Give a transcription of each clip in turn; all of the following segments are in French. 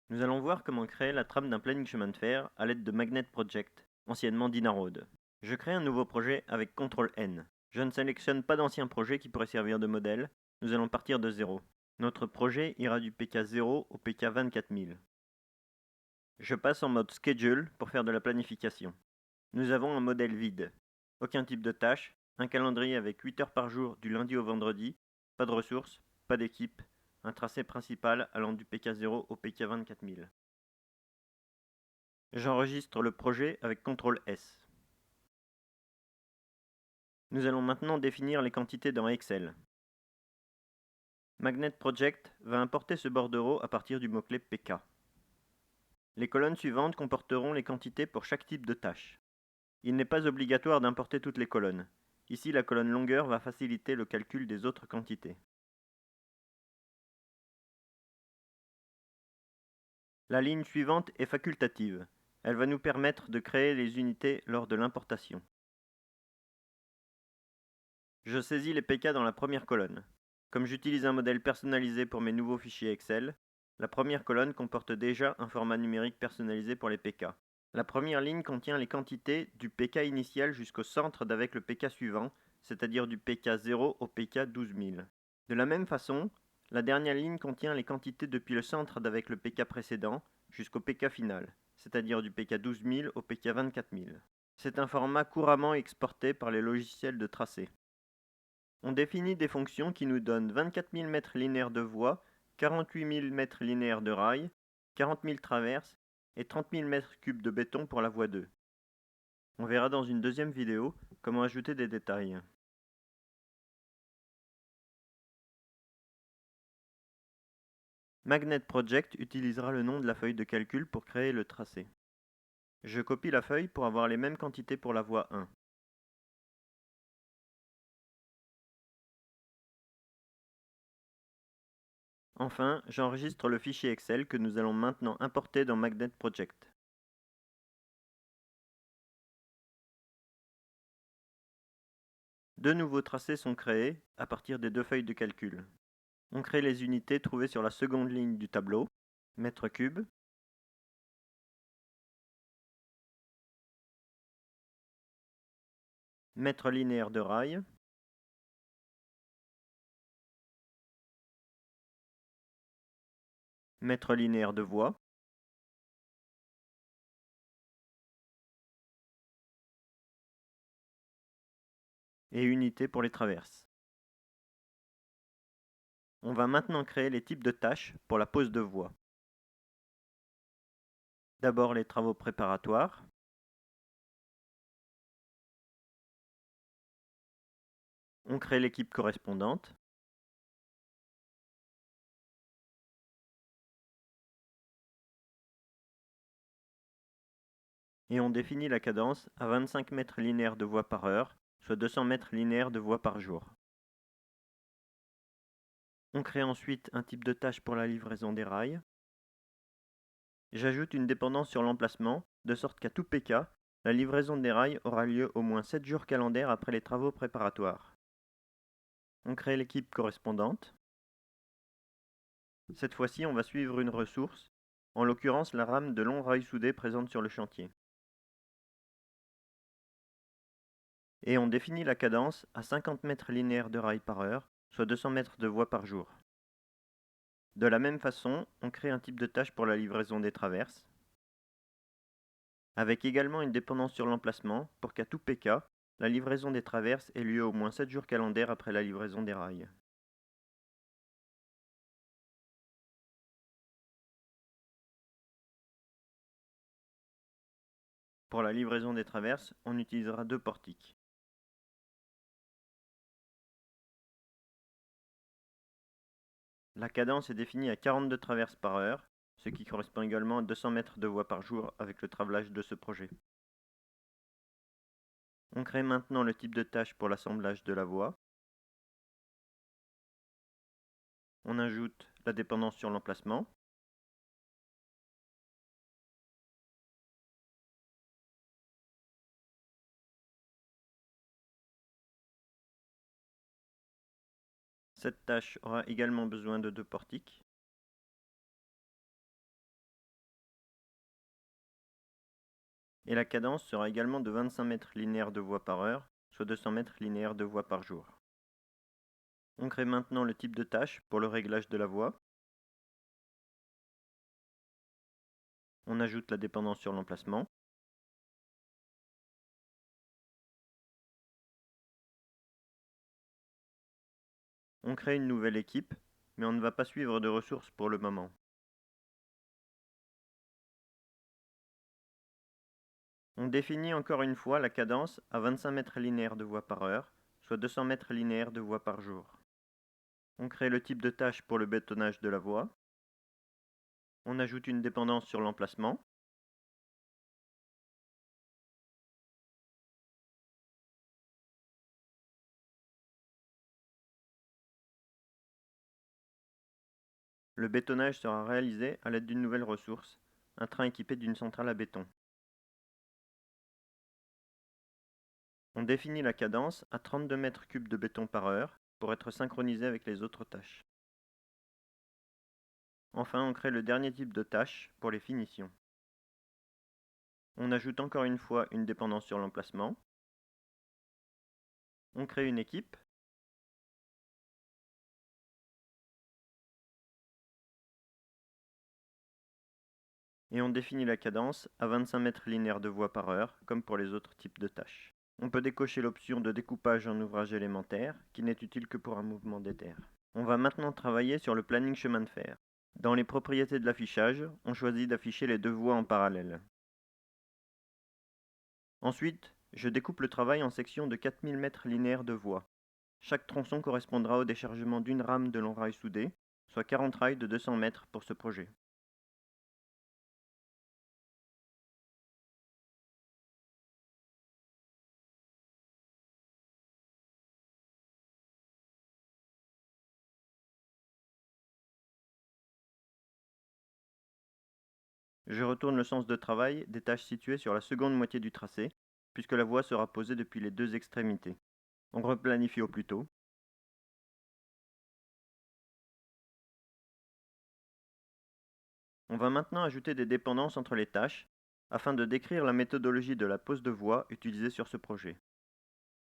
Nous allons voir comment créer la trame d'un planning chemin de fer à l'aide de Magnet Project, anciennement Dynaroad. Je crée un nouveau projet avec CTRL-N. Je ne sélectionne pas d'ancien projet qui pourrait servir de modèle, nous allons partir de zéro. Notre projet ira du PK0 au PK 24000. Je passe en mode Schedule pour faire de la planification. Nous avons un modèle vide. Aucun type de tâche, un calendrier avec 8 heures par jour du lundi au vendredi, pas de ressources, pas d'équipe, un tracé principal allant du PK0 au PK 24000. J'enregistre le projet avec CTRL-S. Nous allons maintenant définir les quantités dans Excel. Magnet Project va importer ce bordereau à partir du mot-clé PK. Les colonnes suivantes comporteront les quantités pour chaque type de tâche. Il n'est pas obligatoire d'importer toutes les colonnes. Ici, la colonne longueur va faciliter le calcul des autres quantités. La ligne suivante est facultative. Elle va nous permettre de créer les unités lors de l'importation. Je saisis les PK dans la première colonne. Comme j'utilise un modèle personnalisé pour mes nouveaux fichiers Excel, la première colonne comporte déjà un format numérique personnalisé pour les PK. La première ligne contient les quantités du PK initial jusqu'au centre d'avec le PK suivant, c'est-à-dire du PK 0 au PK 12000. De la même façon, la dernière ligne contient les quantités depuis le centre d'avec le PK précédent jusqu'au PK final, c'est-à-dire du PK 12000 au PK 24000. C'est un format couramment exporté par les logiciels de tracé. On définit des fonctions qui nous donnent 24 000 mètres linéaires de voies, 48 000 mètres linéaires de rails, 40 000 traverses et 30 000 mètres cubes de béton pour la voie 2. On verra dans une deuxième vidéo comment ajouter des détails. Magnet Project utilisera le nom de la feuille de calcul pour créer le tracé. Je copie la feuille pour avoir les mêmes quantités pour la voie 1. Enfin, j'enregistre le fichier Excel que nous allons maintenant importer dans Magnet Project. Deux nouveaux tracés sont créés à partir des deux feuilles de calcul. On crée les unités trouvées sur la seconde ligne du tableau, mètres cubes, mètres linéaires de rail, mètres linéaires de voie, et unités pour les traverses. On va maintenant créer les types de tâches pour la pose de voie. D'abord les travaux préparatoires, on crée l'équipe correspondante, et on définit la cadence à 25 mètres linéaires de voie par heure, soit 200 mètres linéaires de voie par jour. On crée ensuite un type de tâche pour la livraison des rails. J'ajoute une dépendance sur l'emplacement, de sorte qu'à tout PK, la livraison des rails aura lieu au moins 7 jours calendaires après les travaux préparatoires. On crée l'équipe correspondante. Cette fois-ci, on va suivre une ressource, en l'occurrence la rame de longs rails soudés présente sur le chantier. Et on définit la cadence à 50 mètres linéaires de rails par heure, soit 200 mètres de voie par jour. De la même façon, on crée un type de tâche pour la livraison des traverses, avec également une dépendance sur l'emplacement pour qu'à tout PK, la livraison des traverses ait lieu au moins 7 jours calendaires après la livraison des rails. Pour la livraison des traverses, on utilisera deux portiques. La cadence est définie à 42 traverses par heure, ce qui correspond également à 200 mètres de voie par jour avec le travelage de ce projet. On crée maintenant le type de tâche pour l'assemblage de la voie. On ajoute la dépendance sur l'emplacement. Cette tâche aura également besoin de deux portiques. et la cadence sera également de 25 mètres linéaires de voies par heure, soit 200 mètres linéaires de voies par jour. On crée maintenant le type de tâche pour le réglage de la voie. On ajoute la dépendance sur l'emplacement. On crée une nouvelle équipe, mais on ne va pas suivre de ressources pour le moment. On définit encore une fois la cadence à 25 mètres linéaires de voies par heure, soit 200 mètres linéaires de voies par jour. On crée le type de tâche pour le bétonnage de la voie. On ajoute une dépendance sur l'emplacement. Le bétonnage sera réalisé à l'aide d'une nouvelle ressource, un train équipé d'une centrale à béton. On définit la cadence à 32 mètres cubes de béton par heure pour être synchronisé avec les autres tâches. Enfin, on crée le dernier type de tâche pour les finitions. On ajoute encore une fois une dépendance sur l'emplacement. On crée une équipe. Et on définit la cadence à 25 mètres linéaires de voies par heure, comme pour les autres types de tâches. On peut décocher l'option de découpage en ouvrage élémentaire, qui n'est utile que pour un mouvement d'éther. On va maintenant travailler sur le planning chemin de fer. Dans les propriétés de l'affichage, on choisit d'afficher les deux voies en parallèle. Ensuite, je découpe le travail en sections de 4000 mètres linéaires de voies. Chaque tronçon correspondra au déchargement d'une rame de long rail soudé, soit 40 rails de 200 mètres pour ce projet. Je retourne le sens de travail des tâches situées sur la seconde moitié du tracé, puisque la voie sera posée depuis les deux extrémités. On replanifie au plus tôt. On va maintenant ajouter des dépendances entre les tâches, afin de décrire la méthodologie de la pose de voie utilisée sur ce projet.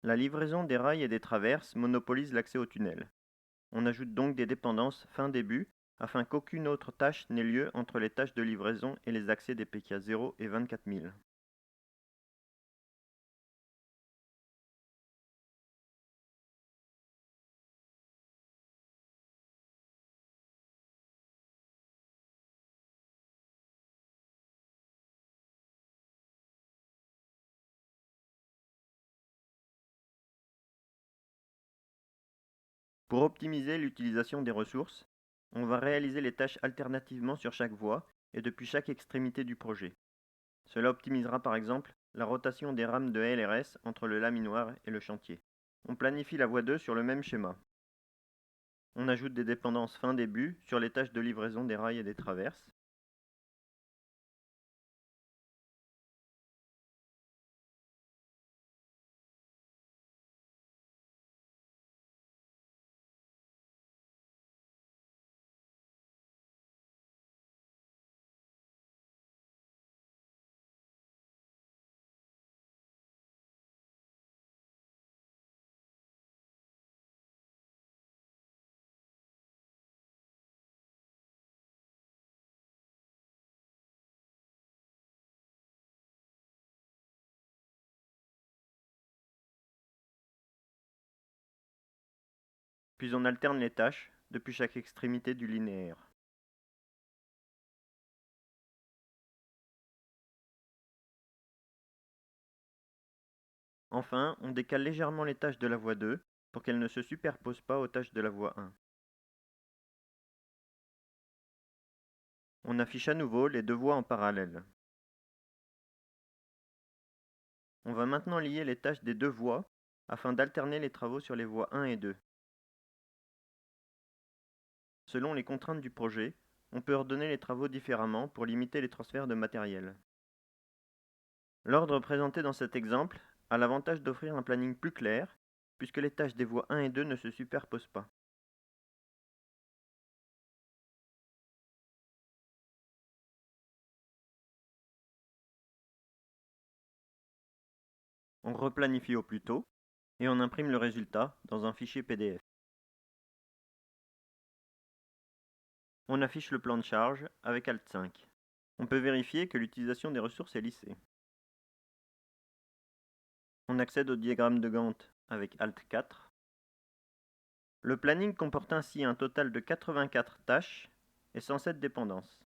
La livraison des rails et des traverses monopolise l'accès au tunnel. On ajoute donc des dépendances fin-début, afin qu'aucune autre tâche n'ait lieu entre les tâches de livraison et les accès des PK 0 et 24 000. Pour optimiser l'utilisation des ressources, on va réaliser les tâches alternativement sur chaque voie et depuis chaque extrémité du projet. Cela optimisera par exemple la rotation des rames de LRS entre le laminoir et le chantier. On planifie la voie 2 sur le même schéma. On ajoute des dépendances fin-début sur les tâches de livraison des rails et des traverses. Puis on alterne les tâches depuis chaque extrémité du linéaire. Enfin, on décale légèrement les tâches de la voie 2 pour qu'elles ne se superposent pas aux tâches de la voie 1. On affiche à nouveau les deux voies en parallèle. On va maintenant lier les tâches des deux voies afin d'alterner les travaux sur les voies 1 et 2. Selon les contraintes du projet, on peut ordonner les travaux différemment pour limiter les transferts de matériel. L'ordre présenté dans cet exemple a l'avantage d'offrir un planning plus clair, puisque les tâches des voies 1 et 2 ne se superposent pas. On replanifie au plus tôt et on imprime le résultat dans un fichier PDF. On affiche le plan de charge avec Alt 5. On peut vérifier que l'utilisation des ressources est lissée. On accède au diagramme de Gantt avec Alt 4. Le planning comporte ainsi un total de 84 tâches et 107 dépendances.